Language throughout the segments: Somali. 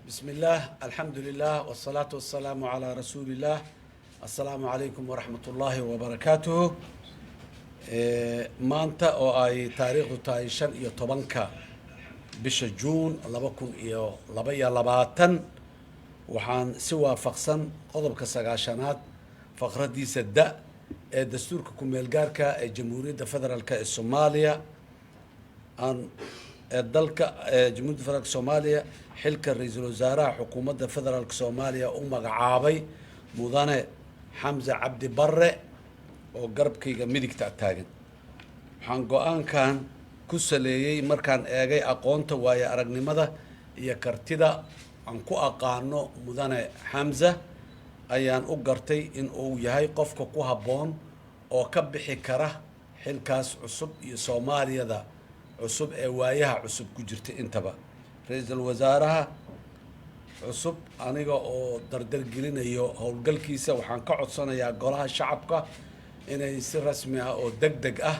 بسم الله الحمد لله والصلاة والسلام على رسول الله. السلام عليكم ورحمة الله وبركاته. maanta oo ay taariikhdu tahay 15 bisha Juun 2022 waxaan si waafaqsan qodobka 9aad faqradiisa da ee dastuurka ku meel gaarka ee Jamhuuriyadda Federaalka ee Soomaaliya aan dalka Jamhuuriyadda Federaalka Soomaaliya xilka ra'iisul wasaaraha xukuumadda Federaalka Soomaaliya u magacaabay mudane Xamza Cabdi Barre oo garabkayga midigta taagan. waxaan go'aankan ku saleeyay markaan eegay aqoonta waayo aragnimada iyo kartida aan ku aqaano mudane Xamza ayaan u gartay in uu yahay qofka ku habboon oo ka bixi kara xilkaas cusub iyo Soomaaliyada cusub ee waayaha cusub ku jirta intaba. ra'iisul wasaaraha cusub aniga oo dardar gelinayo howlgalkiisa waxaan ka codsanayaa golaha shacabka inay si rasmi ah oo degdeg ah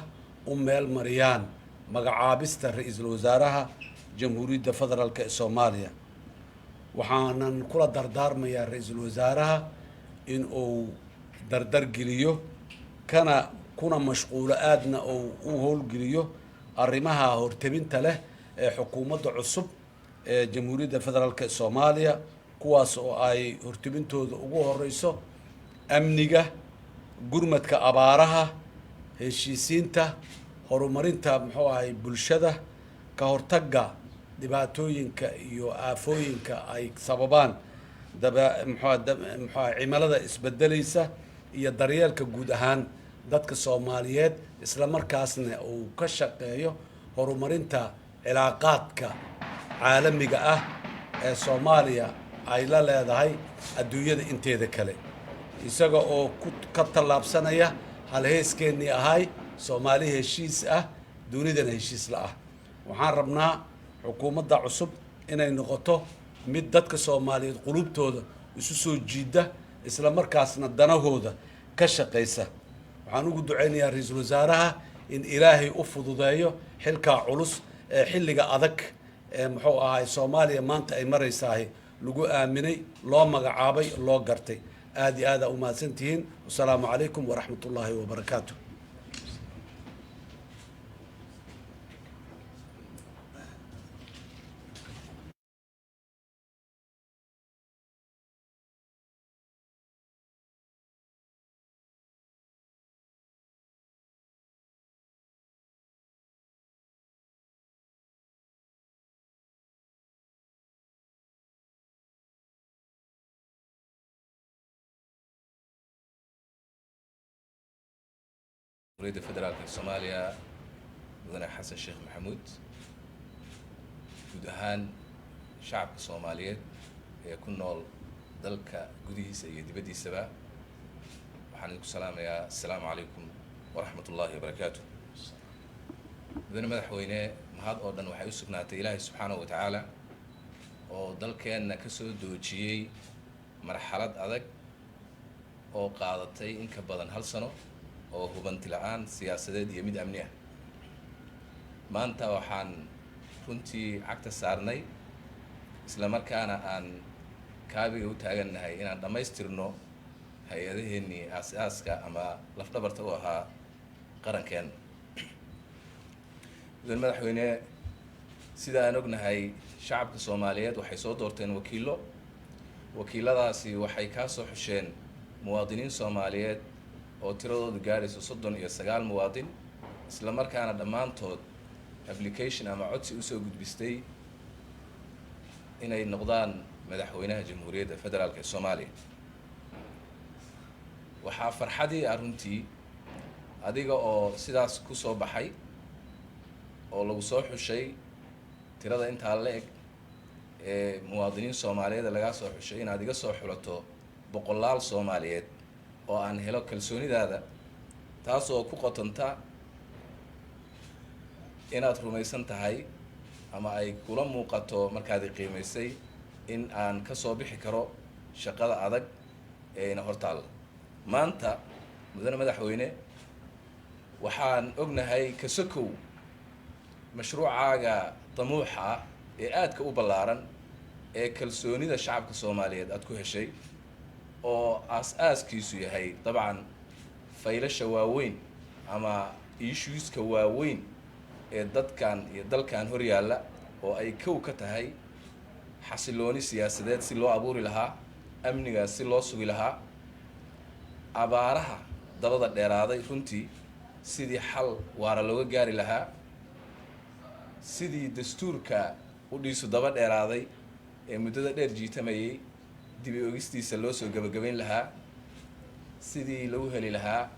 u meel mariyaan magacaabista ra'iisul wasaaraha Jamhuuriyadda Federaalka ee Soomaaliya. waxaanan kula dardaarmayaa ra'iisul wasaaraha in uu dardar geliyo kuna mashquulo aadna oo u howlgeliyo arrimaha hortebinta leh ee xukuumadda cusub ee Jamhuuriyadda Federaalka ee Soomaaliya, kuwaas oo ay hortebintooda ugu horeyso amniga, gurmadka abaaraha, heshiisiinta, horumarinta bulshada, ka hortagga dhibaatooyinka iyo aafooyinka ay sababaan cimilada isbedelaysa iyo daryeelka guud ahaan dadka Soomaaliyeed, isla markaasna uu ka shaqeeyo horumarinta cilaaqaadka caalamiga ah ee Soomaaliya ay la leedahay adduunyada inteeda kale, isaga oo ka tallaabsanaya halheeskeenii ahay Soomaali heshiis ah dunidana heshiis la ah. waxaan rabnaa xukuumadda cusub inay noqoto mid dadka Soomaaliyeed qulubtooda isu soo jiida, isla markaasna danahooda ka shaqeysa. waxaan ugu duceynayaa ra'iisul wasaaraha in Ilaahay u fududeeyo xilka culus ee xilliga adag ee Soomaaliya maanta ay maraysaa lagu aaminay, loo magacaabay, loo gartay. aad iyo aad u mahadsantihiin. Wassalaamu calaykum waraxmatullaahi wabarakaatuh. جمهورية فدرالك الصوماليا مدن حسن الشيخ محمود guud ahaan shacabka Soomaaliyeed ee ku nool dalka gudihiisa iyo dibadiisaba waxaan idinku salaamayaa assalaamu calaykum waraxmatullaahi wabarakaatuh. mudane madaxweyne, mahad oo dhan waxay u sugnaatay Ilaahay subxaanahu wa tacaala oo dalkeenna ka soo doojiyey marxalad adag oo qaadatay in ka badan 1 sano oo hubanti la'aan siyaasadeed iyo mid amni ah. maanta waxaan runtii cagta saarnay isla markaana aan kaabiga u taagannahay inaan dhammaystirno hay-adaheennii aasaaska ama lafdhabarta u ahaa qarankeen. mudane madaxweyne, sida aan ognahay shacabka Soomaaliyeed waxay soo doorteen wakiiladaasi waxay ka soo xusheen muwaadiniin Soomaaliyeed oo tiradoodu gaarayso 39 muwaadin, isla markaana dhammaantood application ama codsi u soo gudbistay inay noqdaan madaxweynaha Jamhuuriyadda Federaalka ee Soomaaliya. waxaa farxadii runtii adiga oo sidaas ku soo baxay oo lagu soo xushay tirada intaa la eg ee muwaadiniin Soomaaliyeed laga soo xushay inaad iga soo xulato boqolaal Soomaaliyeed oo aan helo kalsoonidaada, taas oo ku qotanta inaad rumaysan tahay ama ay kula muuqato markaad qiimaysay in aan ka soo bixi karo shaqada adag ee ina hortaal. maanta mudane madaxweyne, waxaan ognahay ka sokow mashruucaaga طموحة ee aadka u ballaaran ee kalsoonida shacabka soomaaliyeed aad ku heshay oo aas-aaskiisu yahay dabcan faylasha waaweyn ama issueska waaweyn ee dadkan iyo dalkan hor yaalla oo ay kow ka tahay xasilooni siyaasadeed si loo abuuri lahaa, amnigaas si loo sugi lahaa, abaaraha dabada dheeraaday runtii sidii xal waara looga gaari lahaa, sidii dastuurka u dhiisu daba dheeraaday ee muddada dheer jiitamayay dibi ogistiisa loo soo gabagabayn lahaa, sidii lagu heli lahaa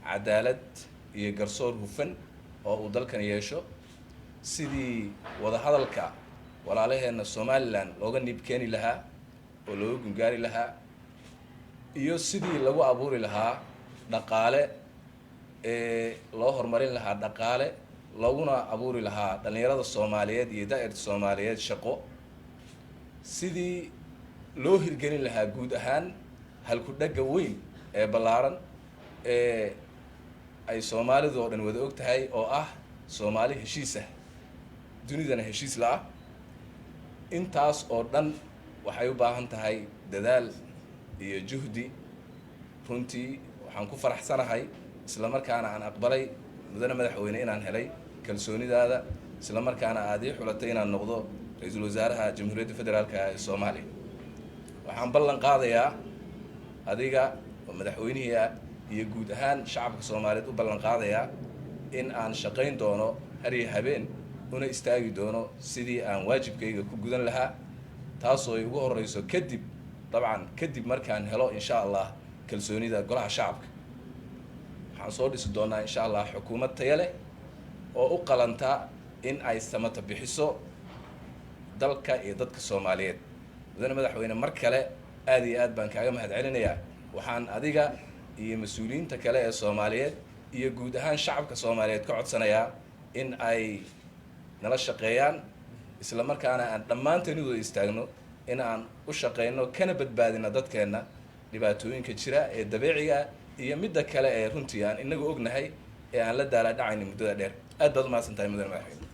cadaalad iyo garsoor hufan oo uu dalkan yeesho, sidii wadahadalka walaalaheenna Somaliland looga nib keeni lahaa oo looga gungaari lahaa, iyo sidii lagu abuuri lahaa dhaqaale loo horumarin lahaa dhaqaale looguna abuuri lahaa dhallinyarada Soomaaliyeed iyo daa'irta Soomaaliyeed shaqo, sidii loo hirgelin lahaa guud ahaan halku-dhagga weyn ee ballaaran ee ay Soomaalidu oo dhan wada og tahay oo ah Soomaali heshiis ah, dunidana heshiis la ah. intaas oo dhan waxay u baahan tahay dadaal iyo juhdi. runtii waxaan ku faraxsanahay isla markaana aan aqbalay mudane madaxweyne inaan helay kalsoonidaada, isla markaana aad ii xulatay inaan noqdo ra-iisul wasaaraha jamhuuriyadda federaalka ee Soomaaliya. waxaan ballan qaadayaa adiga oo madaxweynihii ah iyo guud ahaan shacabka Soomaaliyeed u ballan qaadayaa in aan shaqayn doono har iyo habeen una istaagi doono sidii aan waajibkayga ku gudan lahaa, taasoo ay ugu horeyso kadib markaan helo insha Allah kalsoonida golaha shacabka. waxaan soo dhisi doonaa insha Allah xukuumad tayo leh oo u qalanta in ay samata bixiso dalka iyo dadka Soomaaliyeed. mudane madaxweyne, mar kale aad iyo aad baan kaaga mahadcelinayaa. waxaan adiga iyo mas-uuliyiinta kale ee Soomaaliyeed iyo guud ahaan shacabka Soomaaliyeed ka codsanayaa in ay nala shaqeeyaan, isla markaana aan dhammaanteen u istaagno in aan u shaqeyno kana badbaadino dadkeena dhibaatooyinka jira ee dabiiciga iyo midda kale ee runtii aan inagu ognahay ee aan la daala dhacaynin muddada dheer. aad baad u mahadsantahay mudane madaxweyne.